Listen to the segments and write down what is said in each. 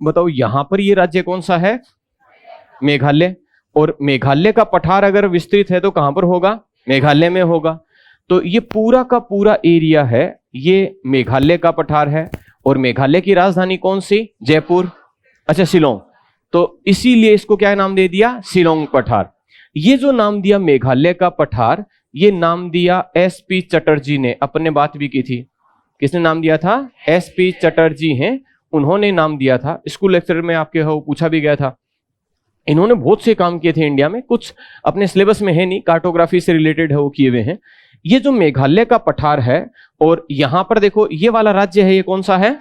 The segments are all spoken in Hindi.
बताओ यहां पर ये राज्य कौन सा है? मेघालय। और मेघालय का पठार अगर विस्तृत है तो कहां पर होगा? मेघालय में होगा। तो ये पूरा का पूरा एरिया है, ये मेघालय का पठार है। और मेघालय की राजधानी कौन सी? जयपुर। अच्छा, शिलोंग। तो इसीलिए इसको क्या नाम दे दिया? शिलोंग पठार। ये जो नाम दिया मेघालय का पठार, ये नाम दिया एसपी चटर्जी ने। अपने बात भी की थी, किसने नाम दिया था? एसपी चटर्जी हैं, उन्होंने नाम दिया था। स्कूल लेक्चर में आपके हो पूछा भी गया था। इन्होंने बहुत से काम किए थे इंडिया में, कुछ अपने सिलेबस में है नहीं, कार्टोग्राफी से रिलेटेड है वो किए हुए हैं। ये जो मेघालय का पठार है, और यहां पर देखो ये वाला राज्य है, ये कौन सा है?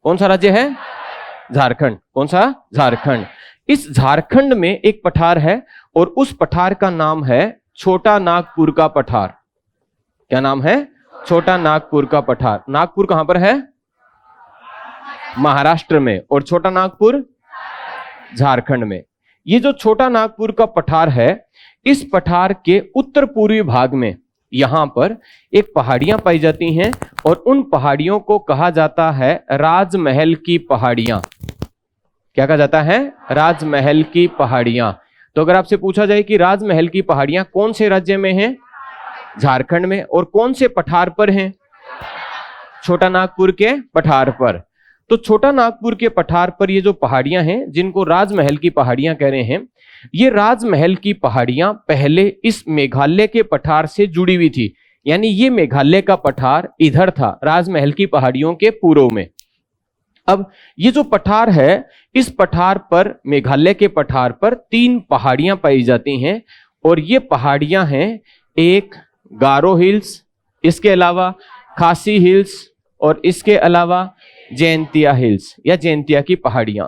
कौन सा राज्य है? झारखंड। कौन सा? झारखंड। इस झारखंड में एक पठार है, और उस पठार का नाम है छोटा नागपुर का पठार। क्या नाम है? छोटा नागपुर का पठार। नागपुर कहां पर है? महाराष्ट्र में। और छोटा नागपुर झारखंड में। ये जो छोटा नागपुर का पठार है, इस पठार के उत्तर पूर्वी भाग में यहां पर एक पहाड़ियां पाई जाती हैं, और उन पहाड़ियों को कहा जाता है राजमहल की पहाड़ियां। क्या कहा जाता है? राजमहल की पहाड़ियां। तो अगर आपसे पूछा जाए कि राजमहल की पहाड़ियां कौन से राज्य में हैं? झारखंड में। और कौन से पठार पर हैं? छोटा नागपुर के पठार पर। तो छोटा नागपुर के पठार पर ये जो पहाड़ियां हैं, जिनको राजमहल की पहाड़ियां कह रहे हैं, ये राजमहल की पहाड़ियां पहले इस मेघालय के पठार से जुड़ी हुई थी। यानी ये मेघालय का पठार इधर था, राजमहल की पहाड़ियों के पूर्व में। अब ये जो पठार है, इस पठार पर, मेघालय के पठार पर 3 पहाड़ियां पाई जाती हैं। और ये पहाड़ियां हैं, एक गारो हिल्स, इसके अलावा खासी हिल्स, और इसके अलावा जैंतिया हिल्स या जैंतिया की पहाड़ियां।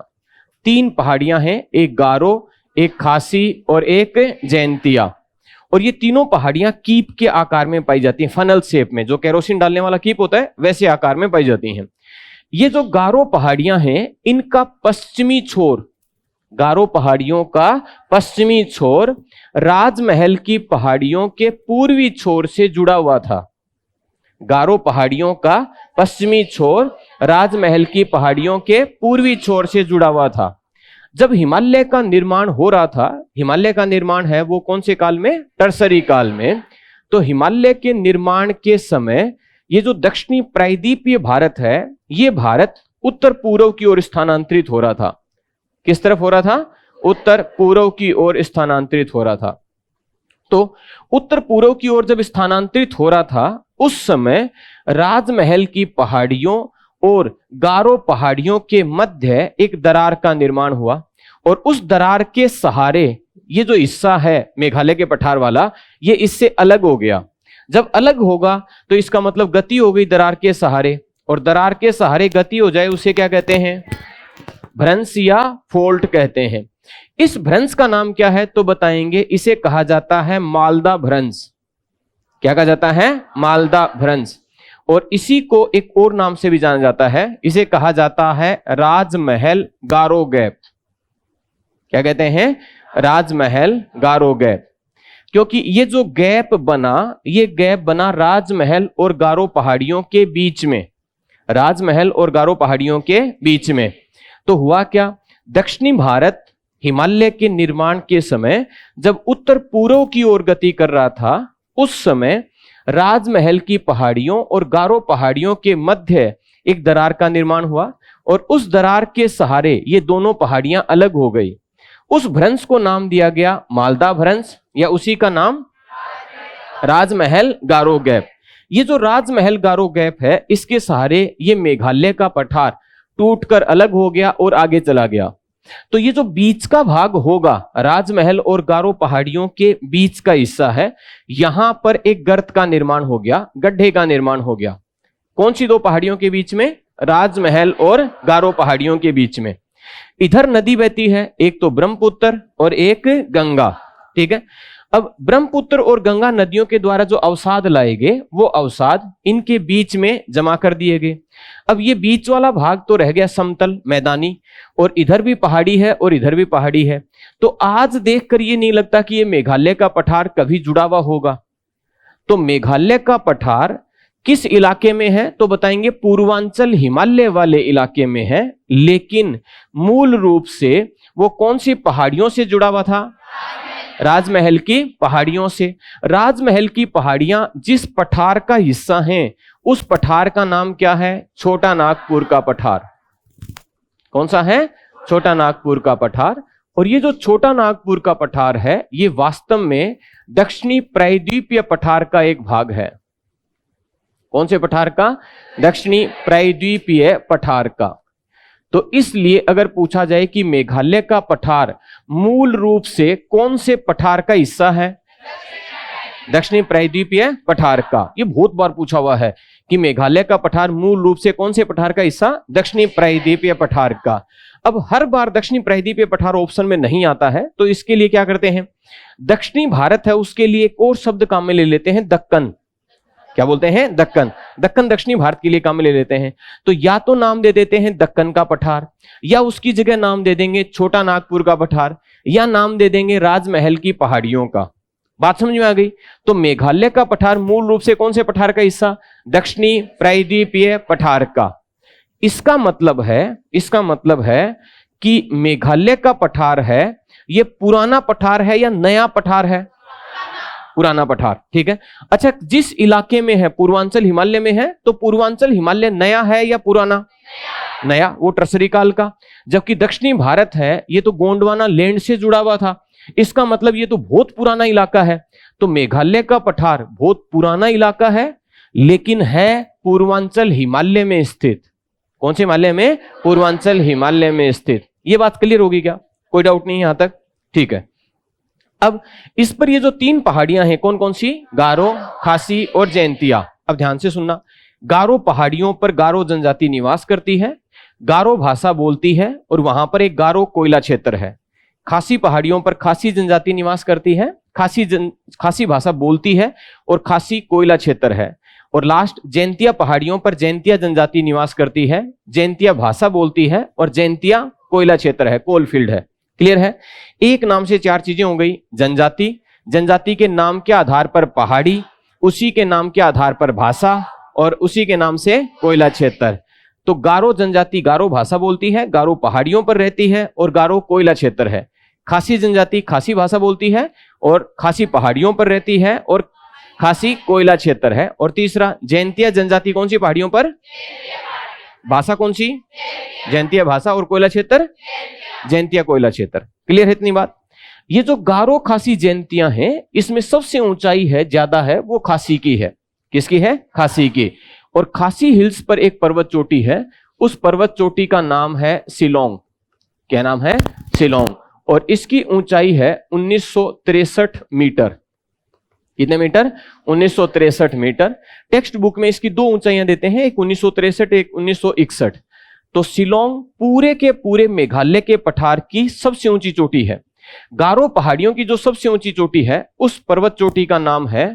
3 पहाड़ियां हैं, एक गारो, एक खासी और एक जैंतिया। और ये तीनों पहाड़ियां कीप के आकार में पाई जाती हैं, फनल शेप में, जो केरोसिन डालने वाला कीप होता है वैसे आकार में पाई जाती हैं। ये जो गारो पहाड़ियां हैं, इनका पश्चिमी छोर, गारो पहाड़ियों का पश्चिमी छोर राजमहल की पहाड़ियों के पूर्वी छोर से जुड़ा हुआ था। गारो पहाड़ियों का पश्चिमी छोर राजमहल की पहाड़ियों के पूर्वी छोर से जुड़ा हुआ था। जब हिमालय का निर्माण हो रहा था, हिमालय का निर्माण है वो कौन से काल में? टर्सरी काल में। तो हिमालय के निर्माण के समय ये जो दक्षिणी प्रायद्वीपीय भारत है, ये भारत उत्तर पूर्व की ओर स्थानांतरित हो रहा था। किस तरफ हो रहा था? उत्तर पूर्व की ओर स्थानांतरित हो रहा था। तो उत्तर पूर्व की ओर जब स्थानांतरित हो रहा था, उस समय राजमहल की पहाड़ियों और गारो पहाड़ियों के मध्य एक दरार का निर्माण हुआ। और उस दरार के सहारे ये जो हिस्सा है मेघालय के पठार वाला, ये इससे अलग हो गया। जब अलग होगा तो इसका मतलब गति हो गई दरार के सहारे, और दरार के सहारे गति हो जाए उसे क्या कहते हैं? भ्रंश या फोल्ट कहते हैं। इस भ्रंश का नाम क्या है तो बताएंगे, इसे कहा जाता है मालदा भ्रंश। क्या कहा जाता है? मालदा भ्रंश। और इसी को एक और नाम से भी जाना जाता है, इसे कहा जाता है राजमहल गारो गैप। क्या कहते हैं? राजमहल गारो गैप। क्योंकि ये जो गैप बना, ये गैप बना राजमहल और गारो पहाड़ियों के बीच में, राजमहल और गारो पहाड़ियों के बीच में। तो हुआ क्या? दक्षिणी भारत हिमालय के निर्माण के समय जब उत्तर पूर्व की ओर गति कर रहा था, उस समय राजमहल की पहाड़ियों और गारो पहाड़ियों के मध्य एक दरार का निर्माण हुआ, और उस दरार के सहारे ये दोनों पहाड़ियां अलग हो गई। उस भ्रंश को नाम दिया गया मालदा भ्रंश, या उसी का नाम राजमहल गारो गैप। ये जो राजमहल गारो गैप है, इसके सहारे ये मेघालय का पठार टूटकर अलग हो गया और आगे चला गया। तो ये जो बीच का भाग होगा, राजमहल और गारो पहाड़ियों के बीच का हिस्सा है, यहां पर एक गर्त का निर्माण हो गया, गड्ढे का निर्माण हो गया। कौन सी 2 पहाड़ियों के बीच में? राजमहल और गारो पहाड़ियों के बीच में। इधर नदी बहती है, एक तो ब्रह्मपुत्र और एक गंगा। ठीक है। अब ब्रह्मपुत्र और गंगा नदियों के द्वारा जो अवसाद लाए गए, वो अवसाद इनके बीच में जमा कर दिए गए। अब ये बीच वाला भाग तो रह गया समतल, मैदानी, और इधर भी पहाड़ी है और इधर भी पहाड़ी है। तो आज देखकर ये नहीं लगता कि ये मेघालय का पठार कभी जुड़ा हुआ होगा। तो मेघालय का पठार किस इलाके में है? तो बताएंगे पूर्वांचल हिमालय वाले इलाके में है, लेकिन मूल रूप से वो कौन सी पहाड़ियों से जुड़ा हुआ था? राजमहल की पहाड़ियों से। राजमहल की पहाड़ियां जिस पठार का हिस्सा हैं, उस पठार का नाम क्या है? छोटा नागपुर का पठार। कौन सा है? छोटा नागपुर का पठार। और ये जो छोटा नागपुर का पठार है, ये वास्तव में दक्षिणी प्रायद्वीपीय पठार का एक भाग है। कौन से पठार का? दक्षिणी प्रायद्वीपीय पठार का। तो इसलिए अगर पूछा जाए कि मेघालय का पठार मूल रूप से कौन से पठार का हिस्सा है? दक्षिणी प्रायद्वीपीय पठार का। ये बहुत बार पूछा हुआ है कि मेघालय का पठार मूल रूप से कौन से पठार का हिस्सा? दक्षिणी प्रायद्वीपीय पठार का। अब हर बार दक्षिणी प्रायद्वीपीय पठार ऑप्शन में नहीं आता है, तो इसके लिए क्या करते हैं? दक्षिणी भारत है, उसके लिए एक और शब्द काम में ले लेते हैं, दक्कन। क्या बोलते हैं? दक्कन। दक्कन दक्षिणी भारत के लिए काम में ले लेते हैं। तो या तो नाम दे देते हैं दक्कन का पठार, या उसकी जगह नाम दे देंगे छोटा नागपुर का पठार, या नाम दे देंगे राजमहल की पहाड़ियों का। बात समझ में आ गई? तो मेघालय का पठार मूल रूप से कौन से पठार का हिस्सा? दक्षिणी प्रायद्वीपीय पठार का। इसका मतलब है कि मेघालय का पठार है, यह पुराना पठार है या नया पठार है? पुराना पठार। ठीक है। अच्छा, जिस इलाके में है, पूर्वांचल हिमालय में है, तो पूर्वांचल हिमालय नया है या पुराना? नया, वो ट्रसरी काल का। जबकि दक्षिणी भारत है, ये तो गोंडवाना लैंड से जुड़ा हुआ था। इसका मतलब ये तो बहुत पुराना इलाका है। तो मेघालय का पठार बहुत पुराना इलाका है, लेकिन है पूर्वांचल हिमालय में स्थित। कौन से हिमालय में? पूर्वांचल हिमालय में स्थित। ये बात क्लियर होगी क्या? कोई डाउट नहीं यहां तक? ठीक है। अब इस पर ये जो 3 पहाड़ियां हैं, कौन कौन सी? गारो, खासी और जयंतिया। अब ध्यान से सुनना। गारो पहाड़ियों पर गारो जनजाति निवास करती है, गारो भाषा बोलती है, और वहां पर एक गारो कोयला क्षेत्र है। खासी पहाड़ियों पर खासी जनजाति निवास करती है, खासी भाषा बोलती है, और खासी कोयला क्षेत्र है। और लास्ट जैंतिया पहाड़ियों पर जैंतिया जनजाति निवास करती है, जैंतिया भाषा बोलती है, और जैंतिया कोयला क्षेत्र है, कोल फील्ड है। क्लियर है? एक नाम से 4 चीजें हो गई। जनजाति, जनजाति के नाम के आधार पर पहाड़ी, उसी के नाम के आधार पर भाषा, और उसी के नाम से कोयला क्षेत्र। तो गारो जनजाति गारो भाषा बोलती है, गारो पहाड़ियों पर रहती है, और गारो कोयला क्षेत्र है। खासी जनजाति खासी भाषा बोलती है, और खासी पहाड़ियों पर रहती है, और खासी कोयला क्षेत्र है। और तीसरा जैंतिया जनजाति कौन सी पहाड़ियों पर? भाषा कौन सी? जैंतिया भाषा, और कोयला क्षेत्र? जैंतिया कोयला क्षेत्र। क्लियर है इतनी बात? ये जो गारो खासी जैंतियां हैं, इसमें सबसे ऊंचाई है, ज्यादा है, वो खासी की है। किसकी है? खासी की। और खासी हिल्स पर एक पर्वत चोटी है, उस पर्वत चोटी का नाम है शिलोंग। क्या नाम है? शिलोंग। और इसकी ऊंचाई है 1963 मीटर। कितने मीटर? 1963 मीटर। टेक्स्ट बुक में इसकी 2 ऊंचाइयां देते हैं, एक 1963, एक 1961। तो शिलोंग पूरे के पूरे मेघालय के पठार की सबसे ऊंची चोटी है। गारो पहाड़ियों की जो सबसे ऊंची चोटी है, उस पर्वत चोटी का नाम है,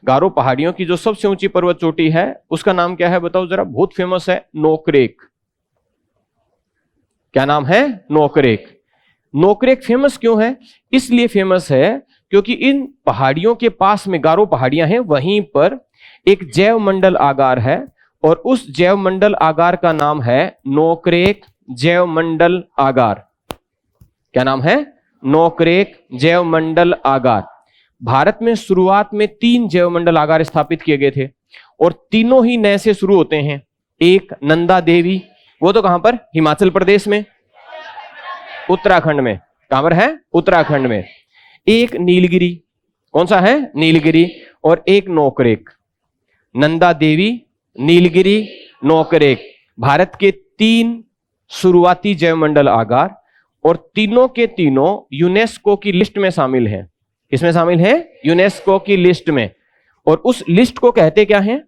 गारो पहाड़ियों की जो सबसे ऊंची पर्वत चोटी है, उसका नाम क्या है? बताओ जरा। बहुत फेमस है, नोकरेक। क्या नाम है? नोकरेक। नोकरेक फेमस क्यों है? इसलिए फेमस है क्योंकि इन पहाड़ियों के पास में गारो पहाड़ियां हैं, वहीं पर एक जैव मंडल आगार है, और उस जैव मंडल आगार का नाम है नोकरेक जैव मंडल आगार। क्या नाम है? नोकरेक जैव मंडल आगार। भारत में शुरुआत में 3 जैव मंडल आगार स्थापित किए गए थे, और तीनों ही नए से शुरू होते हैं। एक नंदा देवी, वो तो कहां पर? हिमाचल प्रदेश में, उत्तराखंड में। कहां पर है? उत्तराखंड में। एक नीलगिरी, कौन सा है? नीलगिरी। और एक नोकरेक। नंदा देवी, नीलगिरी, नोकरेक, भारत के 3 शुरुआती जैवमंडल आगार, और तीनों के तीनों यूनेस्को की लिस्ट में शामिल हैं। किसमें शामिल हैं? यूनेस्को की लिस्ट में। और उस लिस्ट को कहते क्या हैं?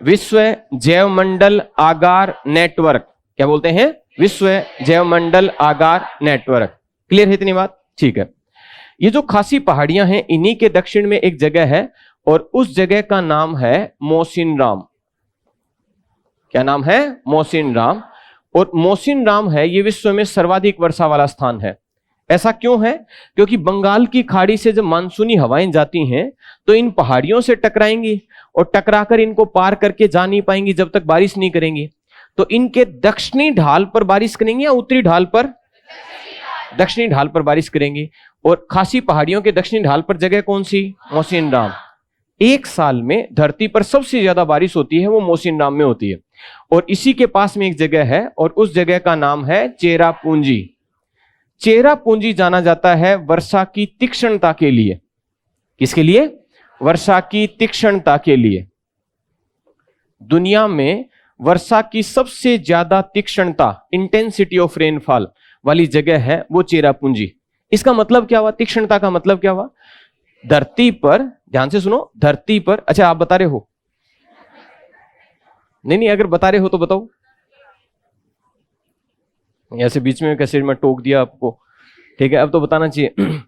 विश्व जैवमंडल आगार नेटवर्क। क्या बोलते हैं? विश्व जैवमंडल आगार नेटवर्क। क्लियर है इतनी बात? ठीक है। ये जो खासी पहाड़ियां हैं, इन्हीं के दक्षिण में एक जगह है, और उस जगह का नाम है मोसिनराम। क्या नाम है? मोसिनराम। और मोसिनराम है, ये विश्व में सर्वाधिक वर्षा वाला स्थान है। ऐसा क्यों है? क्योंकि बंगाल की खाड़ी से जब मानसूनी हवाएं जाती हैं तो इन पहाड़ियों से टकराएंगी और टकराकर इनको पार करके जा नहीं पाएंगी जब तक बारिश नहीं करेंगी। तो इनके दक्षिणी ढाल पर बारिश करेंगे या उत्तरी ढाल पर? दक्षिणी ढाल पर बारिश करेंगे। और खासी पहाड़ियों के दक्षिणी ढाल पर जगह कौन सी? मौसिनराम। एक साल में धरती पर सबसे ज्यादा बारिश होती है वो मौसिनराम में होती है। और इसी के पास में एक जगह है और उस जगह का नाम है चेरापूंजी। चेरापूंजी जाना जाता है वर्षा की तीक्ष्णता के लिए। किसके लिए? वर्षा की तीक्ष्णता के लिए। दुनिया में वर्षा की सबसे ज्यादा तीक्ष्णता, इंटेंसिटी ऑफ रेनफॉल वाली जगह है वो चेरापूंजी। इसका मतलब क्या हुआ? तीक्ष्णता का मतलब क्या हुआ? धरती पर, ध्यान से सुनो, धरती पर, अच्छा आप बता रहे हो? नहीं, अगर बता रहे हो तो बताओ। ऐसे बीच में कैसे मैं टोक दिया आपको? ठीक है, अब तो बताना चाहिए।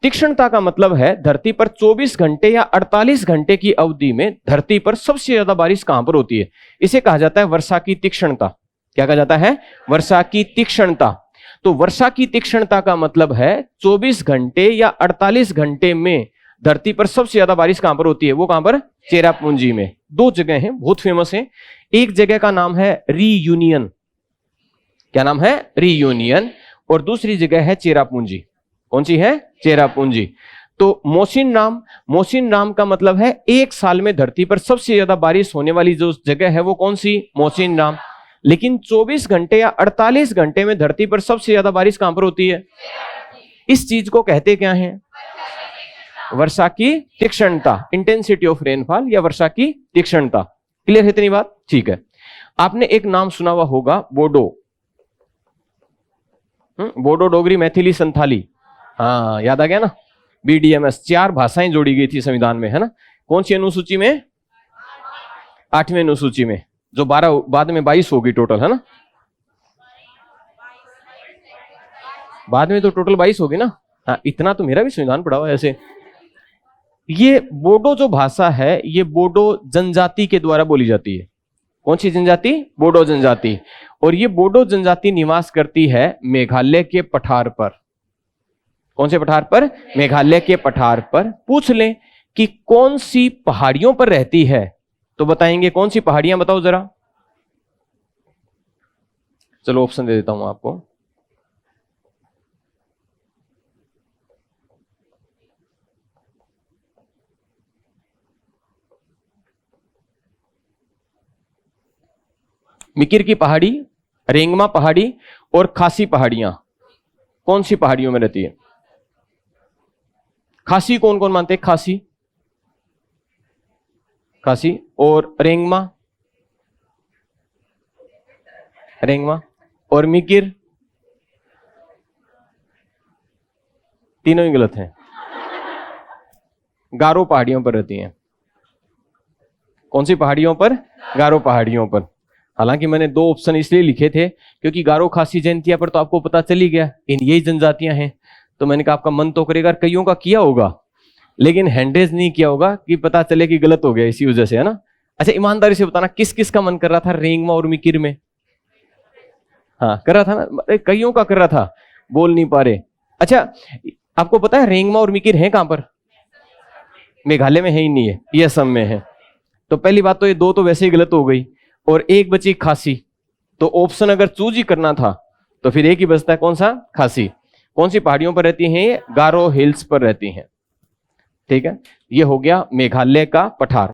तीक्ष्णता का मतलब है धरती पर 24 घंटे या 48 घंटे की अवधि में धरती पर सबसे ज्यादा बारिश कहां पर होती है? इसे कहा जाता है वर्षा की तीक्ष्णता। क्या कहा जाता है? वर्षा की तीक्ष्णता। तो वर्षा की तीक्ष्णता का मतलब है 24 घंटे या 48 घंटे में धरती पर सबसे ज्यादा बारिश कहां पर होती है? वो कहां पर? चेरापूंजी में। दो जगह हैं, बहुत फेमस हैं। एक जगह का नाम है रीयूनियन। क्या नाम है? रीयूनियन। और दूसरी जगह है चेरापूंजी। कौन सी है? चेरापूंजी। तो मौसिनराम का मतलब है एक साल में धरती पर सबसे ज्यादा बारिश होने वाली जो जगह है वो कौन सी? मौसिनराम। लेकिन 24 घंटे या 48 घंटे में धरती पर सबसे ज्यादा बारिश कहां पर होती है? इस चीज को कहते क्या है? वर्षा की तीक्ष्णता, इंटेंसिटी ऑफ रेनफॉल या वर्षा की तीक्ष्णता। क्लियर है इतनी बात? ठीक है। आपने एक नाम सुना हुआ होगा, बोडो। बोडो, डोगरी, मैथिली, संथाली। हाँ, याद आ गया ना? BDMS, 4 भाषाएं जोड़ी गई थी संविधान में, है ना? कौन सी अनुसूची में? 8वीं अनुसूची में, जो 12 बाद में 22 होगी टोटल, है ना? बाद में तो टोटल 22 होगी ना? हाँ, इतना तो मेरा भी संविधान पढ़ा हुआ है ऐसे। ये बोडो जो भाषा है ये बोडो जनजाति के द्वारा बोली जाती है। कौन सी जनजाति? बोडो जनजाति। और ये बोडो जनजाति निवास करती है मेघालय के पठार पर। कौन से पठार पर? मेघालय के पठार पर। पूछ लें कि कौन सी पहाड़ियों पर रहती है तो बताएंगे कौन सी पहाड़ियां? बताओ जरा। चलो ऑप्शन दे देता हूं आपको। मिकिर की पहाड़ी, रेंगमा पहाड़ी और खासी पहाड़ियां कौन सी पहाड़ियों में रहती है? खासी कौन कौन मानते हैं? खासी और रेंगमा और मिकिर, तीनों ही गलत हैं। गारो पहाड़ियों पर रहती हैं। कौन सी पहाड़ियों पर? गारो पहाड़ियों पर। हालांकि मैंने 2 ऑप्शन इसलिए लिखे थे क्योंकि गारो, खासी, जयंतिया पर तो आपको पता चल ही गया इन यही जनजातियां हैं। तो मैंने कहा आपका मन तो करेगा, कईयों का किया होगा लेकिन हैंडेज नहीं किया होगा कि पता चले कि गलत हो गया, इसी वजह से, है ना? अच्छा, ईमानदारी से बताना किस किस का मन कर रहा था रेंगमा और मिकिर में? हाँ, कर रहा था ना? कईयों का कर रहा था, बोल नहीं पा रहे। अच्छा, आपको पता है रेंगमा और मिकिर है कहां पर? मेघालय में है ही नहीं है, ये असम में है। तो पहली बात तो ये 2 तो वैसे ही गलत हो गई और एक बची खासी। तो ऑप्शन अगर चूज ही करना था तो फिर एक ही बचता है, कौन सा? खासी। कौन सी पहाड़ियों पर रहती हैं? ये गारो हिल्स पर रहती हैं। ठीक है, ये हो गया मेघालय का पठार।